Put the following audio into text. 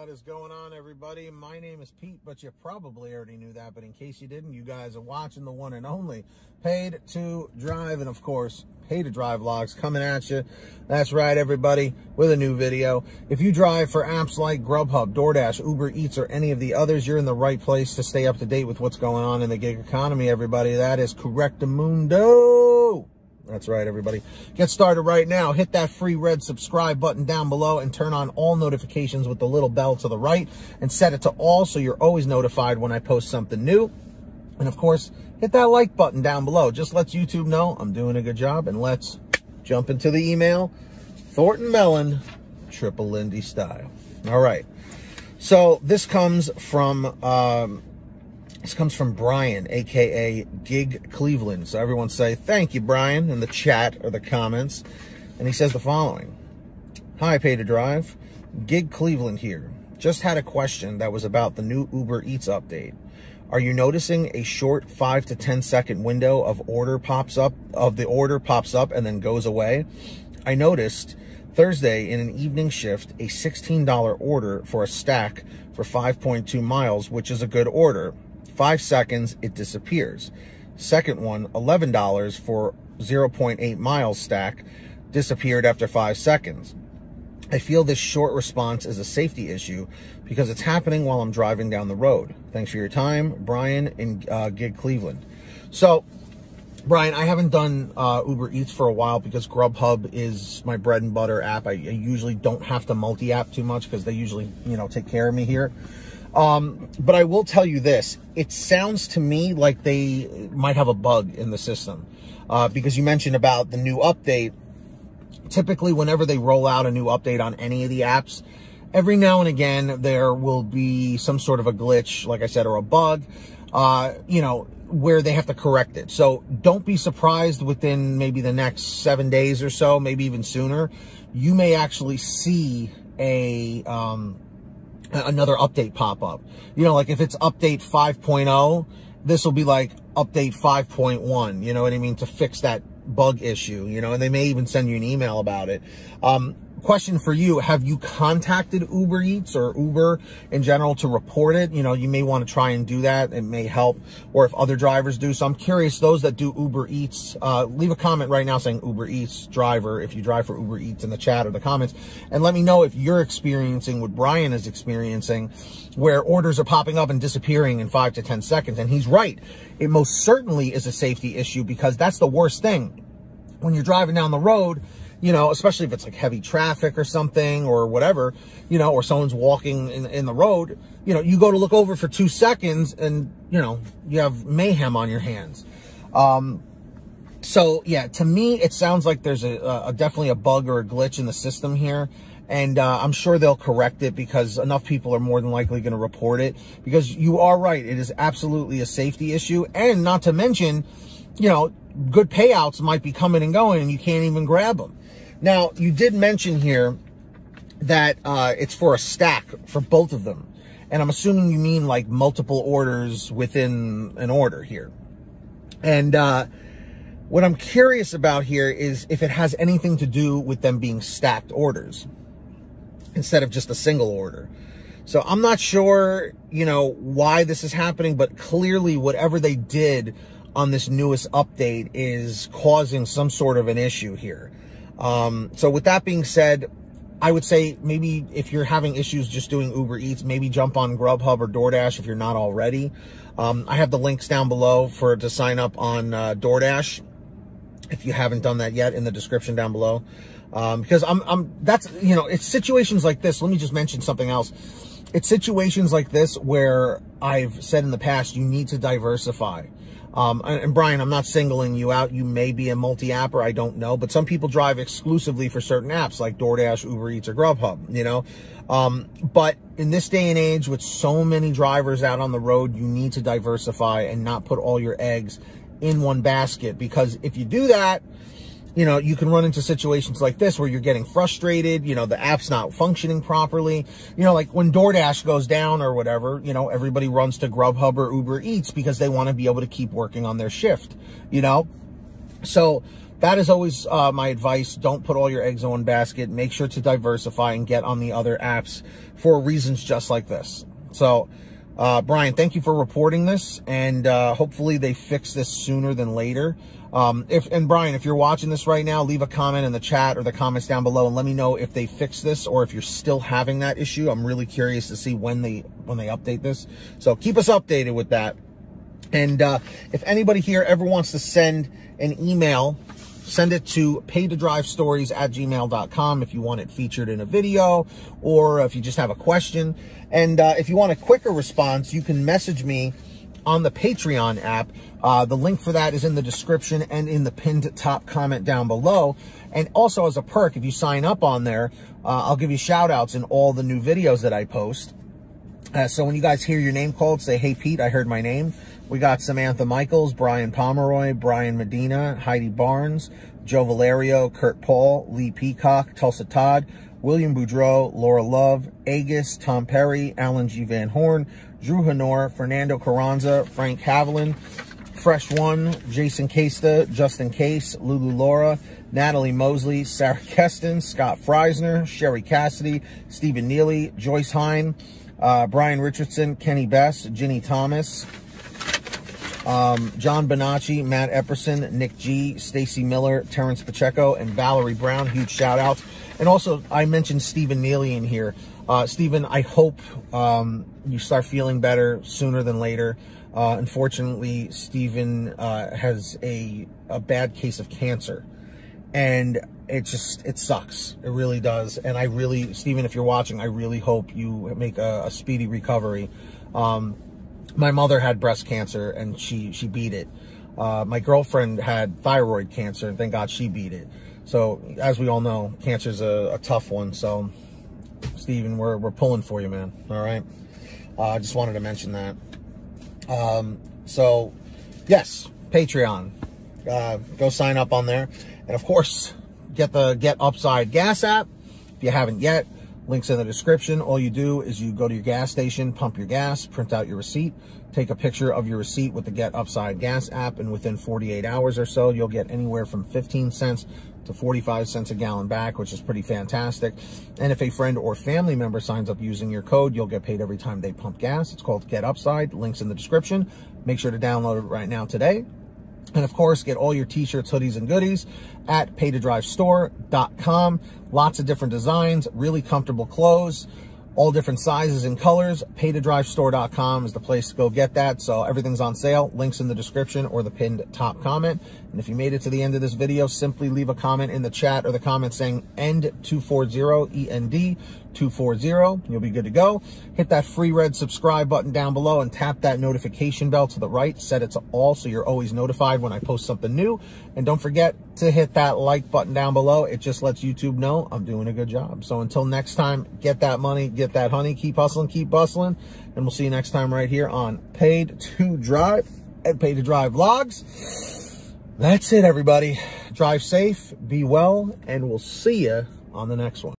What is going on, everybody? My name is Pete, but you probably already knew that. But in case you didn't, you guys are watching the one and only Paid to Drive, and of course, Pay to Drive vlogs coming at you. That's right, everybody, with a new video. If you drive for apps like GrubHub, DoorDash, Uber Eats, or any of the others, you're in the right place to stay up to date with what's going on in the gig economy, everybody. That is correctamundo. That's right, everybody. Get started right now. Hit that free red subscribe button down below and turn on all notifications with the little bell to the right and set it to all so you're always notified when I post something new. And of course, hit that like button down below. Just lets YouTube know I'm doing a good job. And let's jump into the email. Thornton Mellon, Triple Lindy style. All right. So this comes from Brian, aka Gig Cleveland. So everyone say thank you, Brian, in the chat or the comments. And he says the following. Hi, Pay to Drive. Gig Cleveland here. Just had a question that was about the new Uber Eats update. Are you noticing a short 5 to 10 second window of the order pops up and then goes away? I noticed Thursday in an evening shift a $16 order for a stack for 5.2 miles, which is a good order. 5 seconds, it disappears. Second one, $11 for 0.8 miles stack, disappeared after 5 seconds. I feel this short response is a safety issue because it's happening while I'm driving down the road. Thanks for your time, Brian in Gig Cleveland. So, Brian, I haven't done Uber Eats for a while because GrubHub is my bread and butter app. I usually don't have to multi-app too much because they usually, take care of me here. But I will tell you this, it sounds to me like they might have a bug in the system, because you mentioned about the new update. Typically, whenever they roll out a new update on any of the apps, every now and again, there will be some sort of a glitch, like I said, or a bug, where they have to correct it. So don't be surprised within maybe the next 7 days or so, maybe even sooner, you may actually see another update pop up. Like if it's update 5.0, this will be like update 5.1, you know what I mean, to fix that bug issue, and they may even send you an email about it. Question for you, have you contacted Uber Eats or Uber in general to report it? You may want to try and do that. It may help, or if other drivers do. So I'm curious, those that do Uber Eats, leave a comment right now saying Uber Eats driver, if you drive for Uber Eats, in the chat or the comments, and let me know if you're experiencing what Brian is experiencing, where orders are popping up and disappearing in 5 to 10 seconds. And he's right. It most certainly is a safety issue because that's the worst thing. When you're driving down the road, especially if it's like heavy traffic or something or whatever, or someone's walking in the road, you go to look over for 2 seconds and, you have mayhem on your hands. So yeah, to me, it sounds like there's definitely a bug or a glitch in the system here. And I'm sure they'll correct it because enough people are more than likely going to report it, because you are right. It is absolutely a safety issue. And not to mention, good payouts might be coming and going and you can't even grab them. Now, you did mention here that it's for a stack for both of them. And I'm assuming you mean like multiple orders within an order here. And what I'm curious about here is if it has anything to do with them being stacked orders instead of just a single order. So I'm not sure, why this is happening, but clearly whatever they did on this newest update is causing some sort of an issue here. So with that being said, I would say maybe if you're having issues just doing Uber Eats, maybe jump on GrubHub or DoorDash if you're not already. I have the links down below to sign up on DoorDash if you haven't done that yet, in the description down below. Because it's situations like this. Let me just mention something else. It's situations like this where I've said in the past, you need to diversify. And Brian, I'm not singling you out. You may be a multi-apper, I don't know. But some people drive exclusively for certain apps like DoorDash, Uber Eats, or GrubHub, But in this day and age, with so many drivers out on the road, you need to diversify and not put all your eggs in one basket. Because if you do that, you can run into situations like this where you're getting frustrated, the app's not functioning properly. Like when DoorDash goes down or whatever, everybody runs to GrubHub or Uber Eats because they want to be able to keep working on their shift, So that is always my advice. Don't put all your eggs in one basket. Make sure to diversify and get on the other apps for reasons just like this. So, Brian, thank you for reporting this, and hopefully they fix this sooner than later. And Brian, if you're watching this right now, leave a comment in the chat or the comments down below and let me know if they fix this or if you're still having that issue. I'm really curious to see when they update this. So keep us updated with that. And if anybody here ever wants to send an email, send it to paytodrivestories@gmail.com if you want it featured in a video or if you just have a question. And if you want a quicker response, you can message me on the Patreon app. The link for that is in the description and in the pinned top comment down below. And also as a perk, if you sign up on there, I'll give you shout outs in all the new videos that I post. So when you guys hear your name called, say, "Hey Pete, I heard my name." We got Samantha Michaels, Brian Pomeroy, Brian Medina, Heidi Barnes, Joe Valerio, Kurt Paul, Lee Peacock, Tulsa Todd, William Boudreau, Laura Love, Agus, Tom Perry, Alan G. Van Horn, Drew Honor, Fernando Carranza, Frank Haviland, Fresh One, Jason Casta, Justin Case, Lulu Laura, Natalie Mosley, Sarah Keston, Scott Freisner, Sherry Cassidy, Stephen Neely, Joyce Hine, Brian Richardson, Kenny Bess, Ginny Thomas, John Bonacci, Matt Epperson, Nick G, Stacy Miller, Terrence Pacheco, and Valerie Brown. Huge shout outs. And also, I mentioned Stephen Neely in here. Stephen, I hope you start feeling better sooner than later. Unfortunately, Stephen has a bad case of cancer. And it sucks. It really does. And I really, Stephen, if you're watching, I really hope you make a speedy recovery. My mother had breast cancer and she beat it. My girlfriend had thyroid cancer and thank God she beat it. So as we all know, cancer's a tough one. So Stephen, we're pulling for you, man. All right. I just wanted to mention that. So yes, Patreon, go sign up on there. And of course, get the Get Upside Gas app. If you haven't yet, links in the description. All you do is you go to your gas station, pump your gas, print out your receipt, take a picture of your receipt with the Get Upside Gas app, and within 48 hours or so, you'll get anywhere from 15 cents to 45 cents a gallon back, which is pretty fantastic. And if a friend or family member signs up using your code, you'll get paid every time they pump gas. It's called Get Upside. Links in the description. Make sure to download it right now today. And of course, get all your t-shirts, hoodies, and goodies at paytodrivestore.com. Lots of different designs, really comfortable clothes, all different sizes and colors. Paytodrivestore.com is the place to go get that. So everything's on sale. Links in the description or the pinned top comment. And if you made it to the end of this video, simply leave a comment in the chat or the comment saying END240, END240. You'll be good to go. Hit that free red subscribe button down below and tap that notification bell to the right. Set it to all so you're always notified when I post something new. And don't forget to hit that like button down below. It just lets YouTube know I'm doing a good job. So until next time, get that money, get that honey, keep hustling, keep bustling. And we'll see you next time right here on Paid to Drive and Paid to Drive Vlogs. That's it, everybody. Drive safe, be well, and we'll see you on the next one.